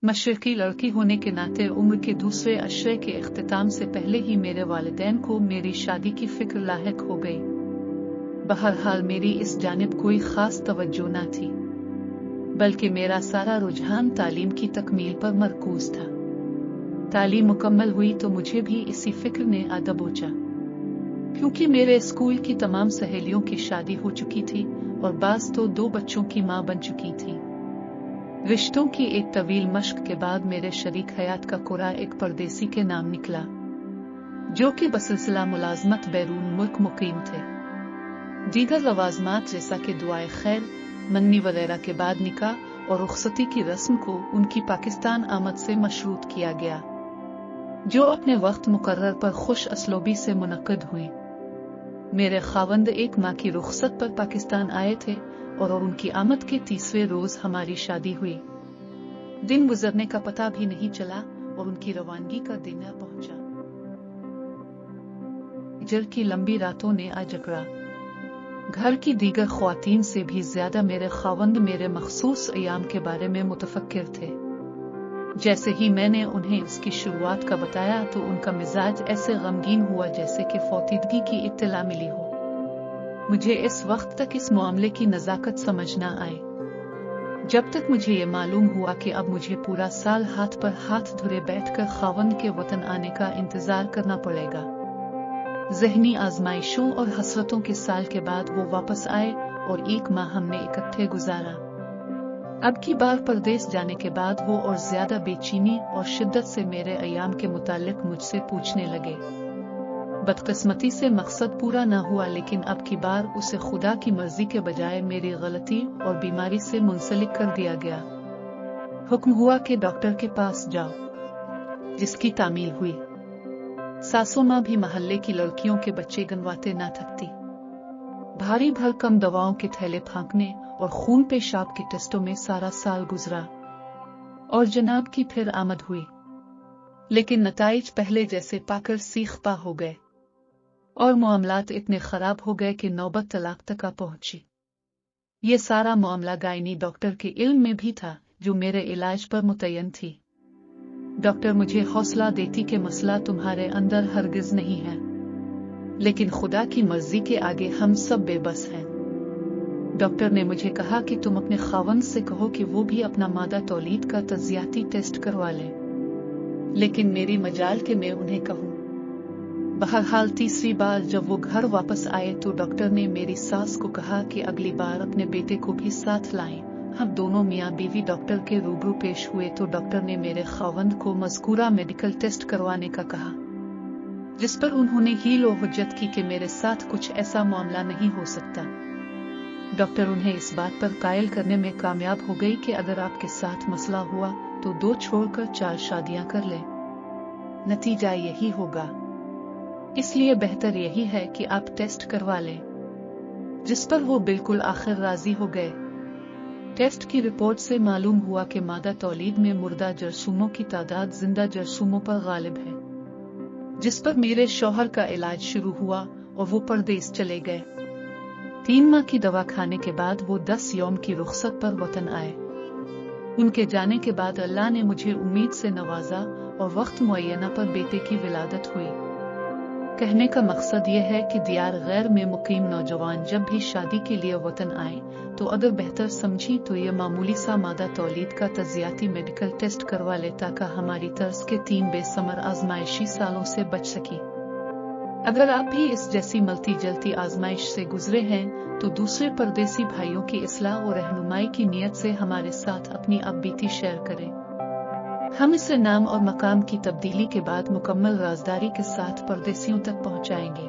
मशरकी लड़की होने के नाते उम्र के दूसरे अशरे के इख्तिताम से पहले ही मेरे वालिदैन को मेरी शादी की फिक्र लाहिक हो गई। बहरहाल मेरी इस जानिब कोई खास तवज्जो न थी, बल्कि मेरा सारा रुझान तालीम की तकमील पर मरकूज था। तालीम मुकम्मल हुई तो मुझे भी इसी फिक्र ने आ दबोचा, क्योंकि मेरे स्कूल की तमाम सहेलियों की शादी हो चुकी थी और बाज़ तो 2 बच्चों की माँ बन चुकी थी। रिश्तों की एक तवील मश्क के बाद मेरे शरीक हयात का कुरा एक परदेसी के नाम निकला, जो कि बसिलसिला मुलाजमत बैरून मुल्क मुकीम थे। दीगर लवाजमात जैसा कि दुआए खैर, मंगनी वगैरह के बाद निकाह और रुखसती की रस्म को उनकी पाकिस्तान आमद से मशरूत किया गया, जो अपने वक्त मुकर्रर पर खुश असलोबी से मुनक्कद हुई। मेरे खावंद एक माह की रुखसत पर पाकिस्तान आए थे और उनकी आमद के 30वें रोज हमारी शादी हुई। दिन गुजरने का पता भी नहीं चला और उनकी रवानगी का दिन आ पहुंचा। हिजर की लंबी रातों ने आ जकड़ा। घर की दीगर ख्वातीन से भी ज्यादा मेरे खावंद मेरे मखसूस अयाम के बारे में मुतफक्किर थे। जैसे ही मैंने उन्हें इसकी शुरुआत का बताया तो उनका मिजाज ऐसे गमगीन हुआ जैसे कि फौतीदगी की इत्तला मिली हो। मुझे इस वक्त तक इस मामले की नजाकत समझ न आई, जब तक मुझे ये मालूम हुआ कि अब मुझे पूरा साल हाथ पर हाथ धरे बैठकर खावंद के वतन आने का इंतजार करना पड़ेगा। ज़हनी आजमाइशों और हसरतों के साल के बाद वो वापस आए और 1 माह हमने इकट्ठे गुजारा। अब की बार परदेश जाने के बाद वो और ज्यादा बेचैनी और शिद्दत से मेरे अयाम के मुतालिक मुझसे पूछने लगे। बदकिस्मती से मकसद पूरा न हुआ, लेकिन अब की बार उसे खुदा की मर्जी के बजाय मेरी गलती और बीमारी से मुंसलिक कर दिया गया। हुक्म हुआ कि डॉक्टर के पास जाओ, जिसकी तामील हुई। सासू माँ भी महल्ले की लड़कियों के बच्चे गनवाते न थकती। भारी भरकम दवाओं के थैले फांकने और खून पेशाब के टेस्टों में सारा साल गुजरा और जनाब की फिर आमद हुई, लेकिन नताइज पहले जैसे पाकर सीख पा हो गए और मामलात इतने खराब हो गए कि नौबत तलाक तक आ पहुंची। ये सारा मामला गायनी डॉक्टर के इल्म में भी था, जो मेरे इलाज पर मुतय्यन थी। डॉक्टर मुझे हौसला देती कि मसला तुम्हारे अंदर हरगिज नहीं है, लेकिन खुदा की मर्जी के आगे हम सब बेबस हैं। डॉक्टर ने मुझे कहा कि तुम अपने खावंद से कहो कि वो भी अपना मादा तौलीद का तज्जियाती टेस्ट करवा ले, लेकिन मेरी मजाल के मैं उन्हें कहूँ। बहरहाल तीसरी बार जब वो घर वापस आए तो डॉक्टर ने मेरी सास को कहा कि अगली बार अपने बेटे को भी साथ लाएं। हम दोनों मियाँ बीवी डॉक्टर के रूबरू पेश हुए तो डॉक्टर ने मेरे खावंद को मज़कूरा मेडिकल टेस्ट करवाने का कहा, जिस पर उन्होंने हील व हुज्जत की कि मेरे साथ कुछ ऐसा मामला नहीं हो सकता। डॉक्टर उन्हें इस बात पर कायल करने में कामयाब हो गई कि अगर आपके साथ मसला हुआ तो 2 छोड़कर 4 शादियां कर ले। नतीजा यही होगा, इसलिए बेहतर यही है कि आप टेस्ट करवा लें। जिस पर वो बिल्कुल आखिर राजी हो गए। टेस्ट की रिपोर्ट से मालूम हुआ कि मादा तौलीद में मुर्दा जरसूमों की तादाद जिंदा जरसूमों पर गालिब है, जिस पर मेरे शौहर का इलाज शुरू हुआ और वो परदेस चले गए। 3 माह की दवा खाने के बाद वो 10 यौम की रुखसत पर वतन आए। उनके जाने के बाद अल्लाह ने मुझे उम्मीद से नवाजा और वक्त मुअय्यना पर बेटे की विलादत हुई। कहने का मकसद यह है कि दियार गैर में मुकीम नौजवान जब भी शादी के लिए वतन आए तो अगर बेहतर समझी तो ये मामूली सा मादा तौलीद का तज्जियाती मेडिकल टेस्ट करवा ले, ताकि हमारी तर्ज के 3 बेसमर आजमाइशी सालों से बच सकी। अगर आप भी इस जैसी मलती जलती आजमाइश से गुजरे हैं तो दूसरे परदेसी भाइयों की इस्लाह और रहनुमाई की नीयत से हमारे साथ अपनी अपबीती शेयर करें। हम इसे नाम और मकाम की तब्दीली के बाद मुकम्मल राजदारी के साथ परदेसियों तक पहुंचाएंगे।